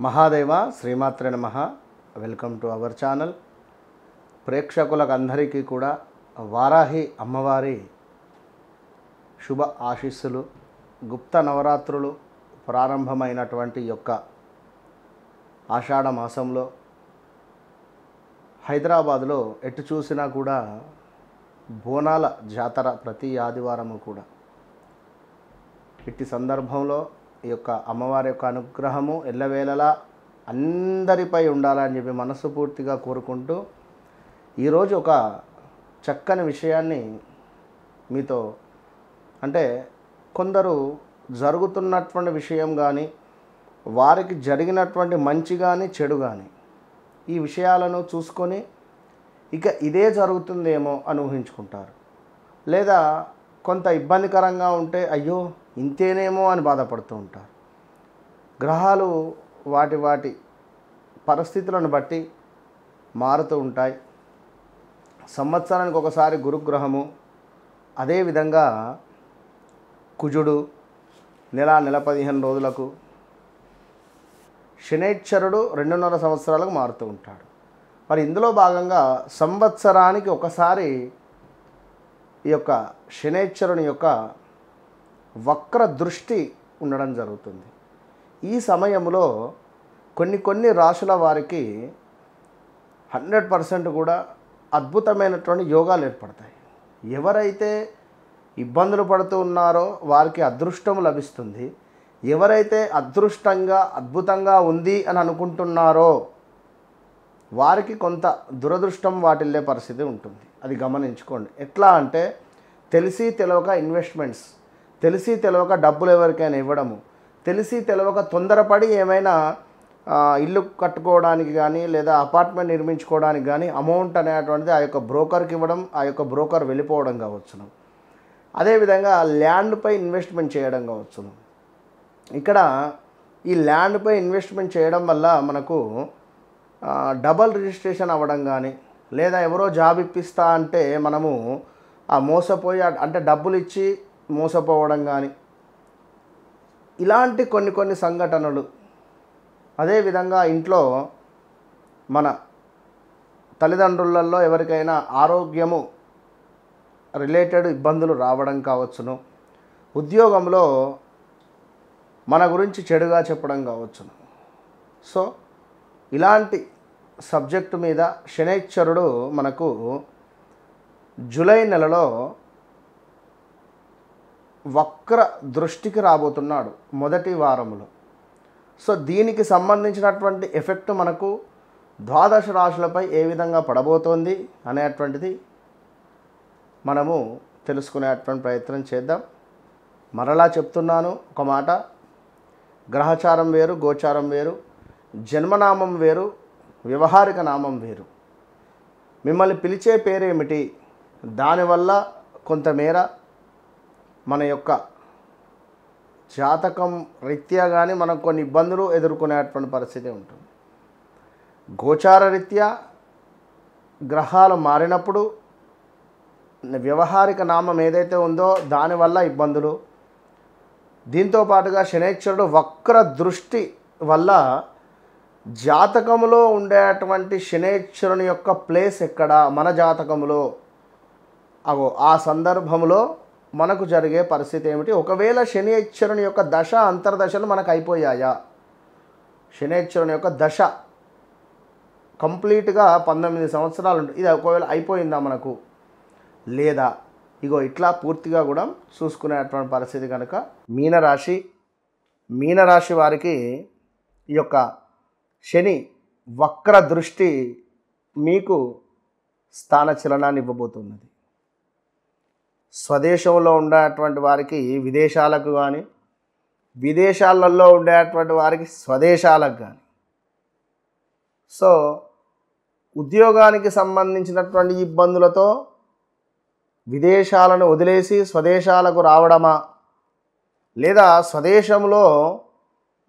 మహాదేవ శ్రీమాత్రే నమః. Welcome to our channel. ప్రేక్షకులకు అందరికీ కూడా వారాహి అమ్మవారి శుభ ఆశీస్సులు. గుప్త నవరాత్రులు ప్రారంభమైనటువంటి యొక్క ఆషాఢ మాసంలో హైదరాబాదులో ఎటు చూసినా కూడా బోనాల జాతర ప్రతి ఆదివారము కూడా. ఇట్టి సందర్భంలో ఈ యొక్క అమ్మవారి యొక్క అనుగ్రహము ఎల్లవేళలా అందరిపై ఉండాలని చెప్పి మనస్ఫూర్తిగా కోరుకుంటూ ఈరోజు ఒక చక్కని విషయాన్ని మీతో, అంటే కొందరు జరుగుతున్నటువంటి విషయం కానీ, వారికి జరిగినటువంటి మంచి కానీ చెడు కానీ, ఈ విషయాలను చూసుకొని ఇక ఇదే జరుగుతుందేమో అని ఊహించుకుంటారు. లేదా కొంత ఇబ్బందికరంగా ఉంటే అయ్యో ఇంతేనేమో అని బాధపడుతూ ఉంటారు. గ్రహాలు వాటి పరిస్థితులను బట్టి మారుతూ ఉంటాయి. సంవత్సరానికి ఒకసారి గురుగ్రహము, అదేవిధంగా కుజుడు నెల 15 రోజులకు, శనైశ్వరుడు 2.5 సంవత్సరాలకు మారుతూ ఉంటాడు. మరి ఇందులో భాగంగా సంవత్సరానికి ఒకసారి ఈ యొక్క శనైశ్వరుని యొక్క వక్ర దృష్టి ఉండడం జరుగుతుంది. ఈ సమయంలో కొన్ని రాశుల వారికి 100% కూడా అద్భుతమైనటువంటి యోగాలు ఏర్పడతాయి. ఎవరైతే ఇబ్బందులు పడుతూ ఉన్నారో వారికి అదృష్టం లభిస్తుంది. ఎవరైతే అద్భుతంగా ఉంది అని అనుకుంటున్నారో వారికి కొంత దురదృష్టం వాటిల్లే పరిస్థితి ఉంటుంది. అది గమనించుకోండి. ఎట్లా అంటే తెలిసి తెలవక ఇన్వెస్ట్మెంట్స్, తెలిసి తెలవక డబ్బులు ఎవరికైనా ఇవ్వడము, తెలిసి తెలవక తొందరపడి ఏమైనా ఇల్లు కట్టుకోవడానికి కానీ లేదా అపార్ట్మెంట్ నిర్మించుకోవడానికి కానీ అమౌంట్ అనేటువంటిది ఆ యొక్క బ్రోకర్కి ఇవ్వడం, ఆ యొక్క బ్రోకర్ వెళ్ళిపోవడం కావచ్చును. అదేవిధంగా ల్యాండ్పై ఇన్వెస్ట్మెంట్ చేయడం కావచ్చును. ఇక్కడ ఈ ల్యాండ్పై ఇన్వెస్ట్మెంట్ చేయడం వల్ల మనకు డబల్ రిజిస్ట్రేషన్ అవ్వడం కానీ, లేదా ఎవరో జాబ్ ఇప్పిస్తా అంటే మనము ఆ మోసపోయి, అంటే డబ్బులు ఇచ్చి మోసపోవడం కానీ, ఇలాంటి కొన్ని సంఘటనలు. అదేవిధంగా ఇంట్లో మన తల్లిదండ్రులలో ఎవరికైనా ఆరోగ్యము రిలేటెడ్ ఇబ్బందులు రావడం కావచ్చును. ఉద్యోగంలో మన గురించి చెడుగా చెప్పడం కావచ్చును. సో ఇలాంటి సబ్జెక్టు మీద శనైశ్వరుడు మనకు జూలై నెలలో వక్ర దృష్టికి రాబోతున్నాడు మొదటి వారంలో. సో దీనికి సంబంధించినటువంటి ఎఫెక్ట్ మనకు 12 రాశులపై ఏ విధంగా పడబోతోంది అనేటువంటిది మనము తెలుసుకునేటువంటి ప్రయత్నం చేద్దాం. మరలా చెప్తున్నాను ఒక మాట, గ్రహచారం వేరు, గోచారం వేరు, జన్మనామం వేరు, వ్యవహారిక నామం వేరు. మిమ్మల్ని పిలిచే పేరేమిటి, దానివల్ల కొంతమేర మన యొక్క జాతకం రీత్యా కానీ మనం కొన్ని ఇబ్బందులు ఎదుర్కొనేటువంటి పరిస్థితి ఉంటుంది. గోచార రీత్యా గ్రహాలు మారినప్పుడు వ్యవహారిక నామం ఏదైతే ఉందో దానివల్ల ఇబ్బందులు. దీంతో పాటుగా శనైశ్వరుడు వక్ర దృష్టి వల్ల జాతకములో ఉండేటువంటి శనైశ్వరుని యొక్క ప్లేస్ ఎక్కడ మన జాతకములో, ఆ సందర్భంలో మనకు జరిగే పరిస్థితి ఏమిటి. ఒకవేళ శనైశ్వరుని యొక్క దశ అంతర్దశలు మనకు అయిపోయాయా, శనైశ్వరుని యొక్క దశ కంప్లీట్గా 19 సంవత్సరాలు ఉంటుంది, ఇది ఒకవేళ అయిపోయిందా మనకు, లేదా ఇగో ఇట్లా పూర్తిగా కూడా చూసుకునేటువంటి పరిస్థితి కనుక మీనరాశి వారికి ఈ యొక్క శని వక్ర దృష్టి మీకు స్థానచలనాన్ని ఇవ్వబోతున్నది. స్వదేశంలో ఉండేటువంటి వారికి విదేశాలకు కానీ, విదేశాలలో ఉండేటువంటి వారికి స్వదేశాలకు కానీ, సో ఉద్యోగానికి సంబంధించినటువంటి ఇబ్బందులతో విదేశాలను వదిలేసి స్వదేశాలకు రావడమా, లేదా స్వదేశంలో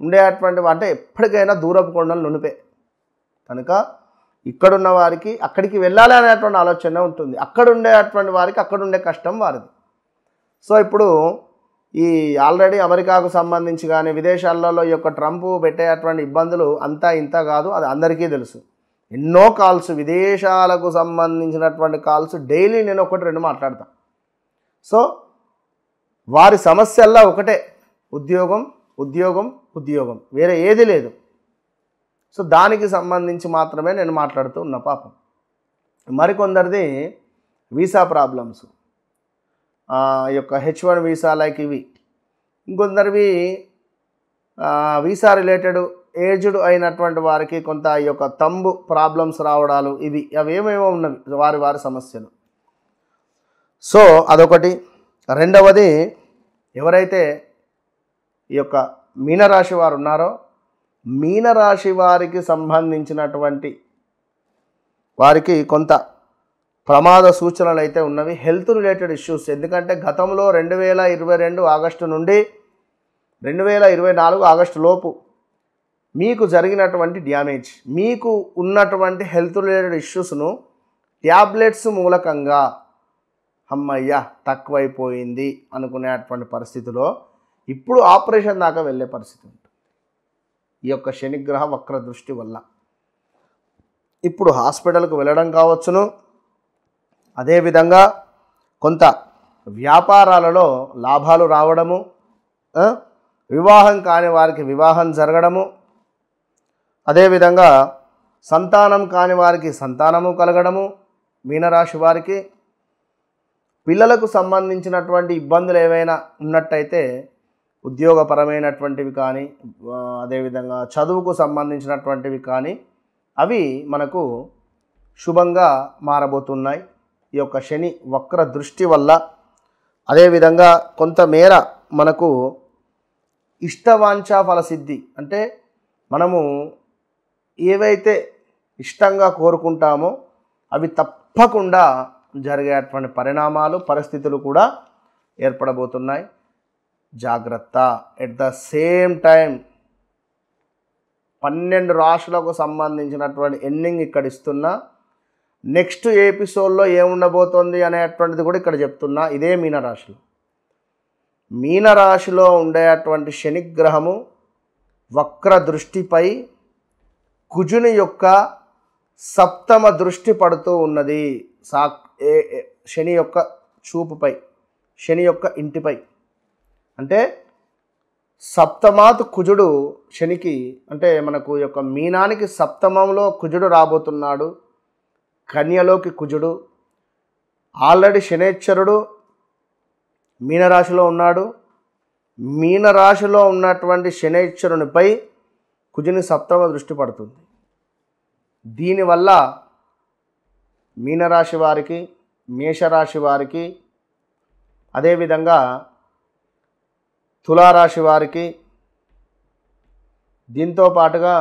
ఉండేటువంటి అంటే ఎప్పటికైనా దూరపు కొండలు నునిపే కనుక ఇక్కడున్న వారికి అక్కడికి వెళ్ళాలి అనేటువంటి ఆలోచన ఉంటుంది. అక్కడ ఉండేటువంటి వారికి అక్కడ ఉండే కష్టం వారిది. సో ఇప్పుడు ఈ ఆల్రెడీ అమెరికాకు సంబంధించి కానీ విదేశాలలో ఈ యొక్క ట్రంప్ పెట్టేటువంటి ఇబ్బందులు అంతా ఇంత కాదు, అది అందరికీ తెలుసు. ఎన్నో కాల్స్, విదేశాలకు సంబంధించినటువంటి కాల్స్ డైలీ నేను ఒకటి రెండు మాట్లాడతా. సో వారి సమస్యల్లా ఒకటే, ఉద్యోగం ఉద్యోగం ఉద్యోగం, వేరే ఏది లేదు. సో దానికి సంబంధించి మాత్రమే నేను మాట్లాడుతూ ఉన్నా. పాపం మరికొందరిది వీసా ప్రాబ్లమ్స్, ఈ యొక్క H1 వీసా లైక్ ఇవి, ఇంకొందరివి వీసా రిలేటెడ్ ఏజ్డ్ అయినటువంటి వారికి కొంత ఈ యొక్క తంబు ప్రాబ్లమ్స్ రావడాలు, ఇవి అవేమేమో ఉన్నవి వారి వారి సమస్యలు. సో అదొకటి. రెండవది, ఎవరైతే ఈ యొక్క మీనరాశి వారు ఉన్నారో, మీనరాశి వారికి సంబంధించినటువంటి వారికి కొంత ప్రమాద సూచనలు అయితే ఉన్నవి, హెల్త్ రిలేటెడ్ ఇష్యూస్. ఎందుకంటే గతంలో 2022 ఆగస్టు నుండి 2024 ఆగస్టు లోపు మీకు జరిగినటువంటి డ్యామేజ్, మీకు ఉన్నటువంటి హెల్త్ రిలేటెడ్ ఇష్యూస్ను ట్యాబ్లెట్స్ మూలకంగా అమ్మయ్య తక్కువైపోయింది అనుకునేటువంటి పరిస్థితిలో ఇప్పుడు ఆపరేషన్ దాకా వెళ్ళే పరిస్థితి ఉంటుంది ఈ యొక్క శనిగ్రహ వక్ర దృష్టి వల్ల. ఇప్పుడు హాస్పిటల్కు వెళ్ళడం కావచ్చును, అదేవిధంగా కొంత వ్యాపారాలలో లాభాలు రావడము, వివాహం కాని వారికి వివాహం జరగడము, అదేవిధంగా సంతానం కాని వారికి సంతానము కలగడము, మీనరాశి వారికి పిల్లలకు సంబంధించినటువంటి ఇబ్బందులు ఏవైనా ఉన్నట్టయితే ఉద్యోగపరమైనటువంటివి కానీ, అదేవిధంగా చదువుకు సంబంధించినటువంటివి కానీ అవి మనకు శుభంగా మారబోతున్నాయి ఈ యొక్క శని వక్ర దృష్టి వల్ల. అదేవిధంగా కొంతమేర మనకు ఇష్టవాంఛా ఫలసిద్ధి, అంటే మనము ఏవైతే ఇష్టంగా కోరుకుంటామో అవి తప్పకుండా జరిగేటువంటి పరిణామాలు, పరిస్థితులు కూడా ఏర్పడబోతున్నాయి. జాగ్రత్త. ఎట్ ద సేమ్ టైం 12 రాశులకు సంబంధించినటువంటి ఎండింగ్ ఇక్కడ ఇస్తున్నా. నెక్స్ట్ ఎపిసోడ్లో ఏముండబోతోంది అనేటువంటిది కూడా ఇక్కడ చెప్తున్నా. ఇదే మీనరాశిలో, మీనరాశిలో ఉండేటువంటి శనిగ్రహము వక్ర దృష్టిపై కుజుని యొక్క సప్తమ దృష్టి పడుతూ ఉన్నది. శని యొక్క చూపుపై, శని యొక్క ఇంటిపై. అంటే సప్తమాతు కుజుడు శనికి, అంటే మనకు యొక్క మీనానికి సప్తమంలో కుజుడు రాబోతున్నాడు, కన్యలోకి కుజుడు. ఆల్రెడీ శనేశ్వరుడు మీనరాశిలో ఉన్నాడు. మీనరాశిలో ఉన్నటువంటి శనేశ్వరునిపై కుజుని సప్తమ దృష్టి పడుతుంది. దీనివల్ల మీనరాశి వారికి, మేషరాశి వారికి, అదేవిధంగా తులారాశి వారికి, దీంతో పాటుగా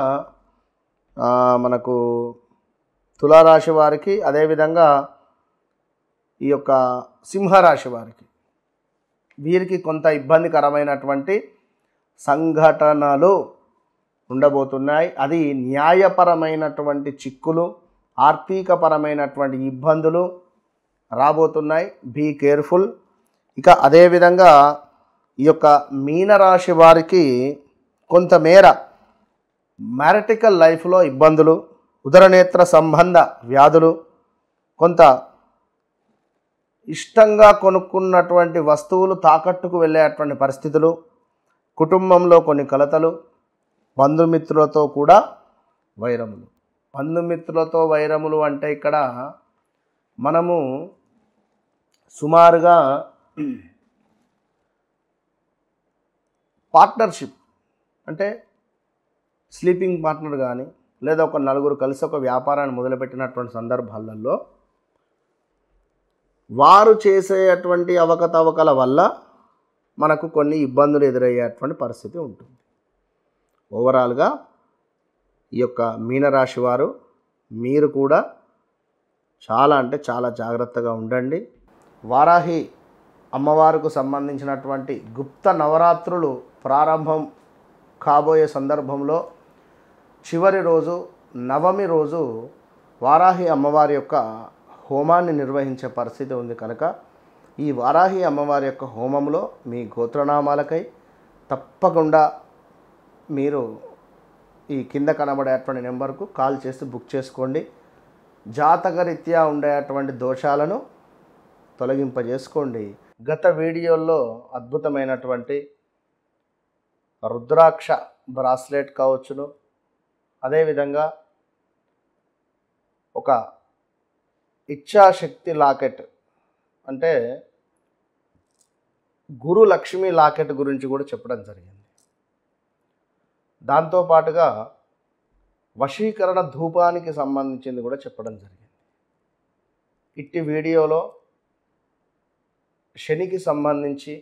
మనకు తులారాశి వారికి, అదేవిధంగా ఈ యొక్క సింహరాశి వారికి, వీరికి కొంత ఇబ్బందికరమైనటువంటి సంఘటనలు ఉండబోతున్నాయి. అది న్యాయపరమైనటువంటి చిక్కులు, ఆర్థికపరమైనటువంటి ఇబ్బందులు రాబోతున్నాయి. Be careful. ఇక అదేవిధంగా ఈ యొక్క మీనరాశి వారికి కొంతమేర మ్యారిటికల్ లైఫ్లో ఇబ్బందులు, ఉదరనేత్ర సంబంధ వ్యాధులు, కొంత ఇష్టంగా కొనుక్కున్నటువంటి వస్తువులు తాకట్టుకు వెళ్ళేటువంటి పరిస్థితులు, కుటుంబంలో కొన్ని కలతలు, బంధుమిత్రులతో కూడా వైరములు. బంధుమిత్రులతో వైరములు అంటే ఇక్కడ మనము సుమారుగా పార్ట్నర్షిప్, అంటే స్లీపింగ్ పార్ట్నర్ కానీ, లేదా ఒక నలుగురు కలిసి ఒక వ్యాపారాన్ని మొదలుపెట్టినటువంటి సందర్భాలలో వారు చేసేటువంటి అవకతవకల వల్ల మనకు కొన్ని ఇబ్బందులు ఎదురయ్యేటువంటి పరిస్థితి ఉంటుంది. ఓవరాల్గా ఈ యొక్క మీనరాశి వారు మీరు కూడా చాలా అంటే చాలా జాగ్రత్తగా ఉండండి. వారాహి అమ్మవారికి సంబంధించినటువంటి గుప్త నవరాత్రులు ప్రారంభం కాబోయే సందర్భంలో చివరి రోజు, నవమి రోజు వారాహి అమ్మవారి యొక్క హోమాన్ని నిర్వహించే పరిస్థితి ఉంది కనుక ఈ వారాహి అమ్మవారి యొక్క హోమంలో మీ గోత్రనామాలకై తప్పకుండా మీరు ఈ కింద కనబడేటువంటి నెంబర్కు కాల్ చేసి బుక్ చేసుకోండి. జాతకరీత్యా ఉండేటువంటి దోషాలను తొలగింపజేసుకోండి. గత వీడియోల్లో అద్భుతమైనటువంటి రుద్రాక్ష బ్రాస్లెట్ కావచ్చును, అదేవిధంగా ఒక ఇచ్ఛాశక్తి లాకెట్ అంటే గురు లక్ష్మి లాకెట్ గురించి కూడా చెప్పడం జరిగింది. దాంతోపాటుగా వశీకరణ ధూపానికి సంబంధించింది కూడా చెప్పడం జరిగింది. ఇట్టి వీడియోలో శనికి సంబంధించి,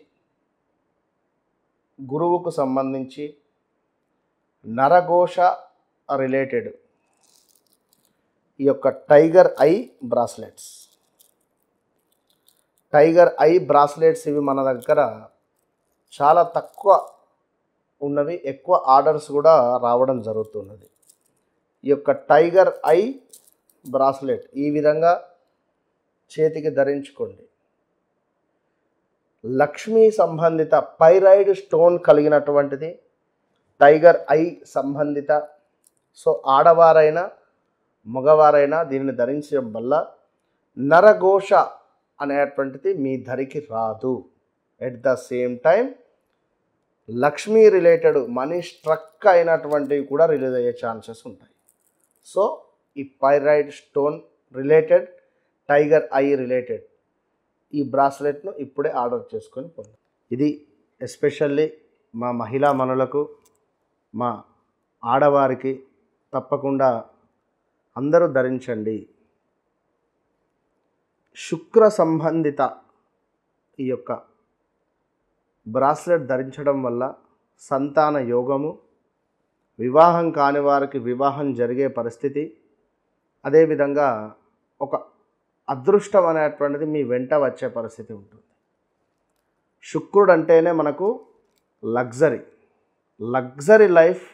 గురువుకు సంబంధించి, నరఘోష రిలేటెడ్ ఈ యొక్క టైగర్ ఐ బ్రాస్లెట్స్ ఇవి మన దగ్గర చాలా తక్కువ ఉన్నవి, ఎక్కువ ఆర్డర్స్ కూడా రావడం జరుగుతున్నది. ఈ యొక్క టైగర్ ఐ బ్రాస్లెట్ ఈ విధంగా చేతికి ధరించుకోండి. లక్ష్మీ సంబంధిత పైరైడ్ స్టోన్ కలిగినటువంటిది టైగర్ ఐ సంబంధిత. సో ఆడవారైనా మగవారైనా దీనిని ధరించడం వల్ల నరఘోష అనేటువంటిది మీ ధరికి రాదు. At the same time Lakshmi related money struck అయినటువంటివి కూడా రిలీజ్ అయ్యే ఛాన్సెస్ ఉంటాయి. సో ఈ pyrite stone related, tiger eye related ఈ బ్రాస్లెట్ను ఇప్పుడే ఆర్డర్ చేసుకొని పొందండి. ఇది ఎస్పెషల్లీ మా మహిళా మనులకు, మా ఆడవారికి తప్పకుండా అందరూ ధరించండి. శుక్ర సంబంధిత ఈ యొక్క బ్రాస్లెట్ ధరించడం వల్ల సంతాన యోగము, వివాహం కాని వారికి వివాహం జరిగే పరిస్థితి, అదేవిధంగా ఒక అదృష్టం అనేటువంటిది మీ వెంట వచ్చే పరిస్థితి ఉంటుంది. శుక్రుడు అంటేనే మనకు లగ్జరీ లైఫ్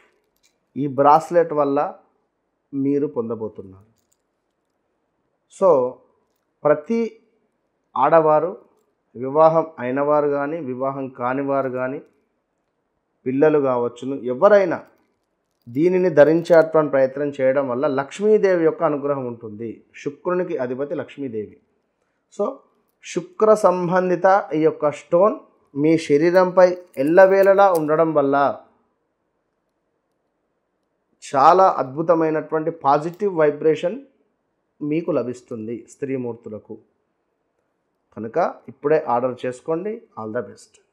ఈ బ్రాస్లెట్ వల్ల మీరు పొందబోతున్నారు. సో ప్రతి ఆడవారు, వివాహం అయినవారు కానీ వివాహం కానివారు కానీ, పిల్లలు కావచ్చును, ఎవరైనా దీనిని ధరించేటువంటి ప్రయత్నం చేయడం వల్ల లక్ష్మీదేవి యొక్క అనుగ్రహం ఉంటుంది. శుక్రునికి అధిపతి లక్ష్మీదేవి. సో శుక్ర సంబంధిత ఈ యొక్క స్టోన్ మీ శరీరంపై ఎల్లవేళలా ఉండడం వల్ల చాలా అద్భుతమైనటువంటి పాజిటివ్ వైబ్రేషన్ మీకు లభిస్తుంది స్త్రీమూర్తులకు. కనుక ఇప్పుడే ఆర్డర్ చేసుకోండి. All the best.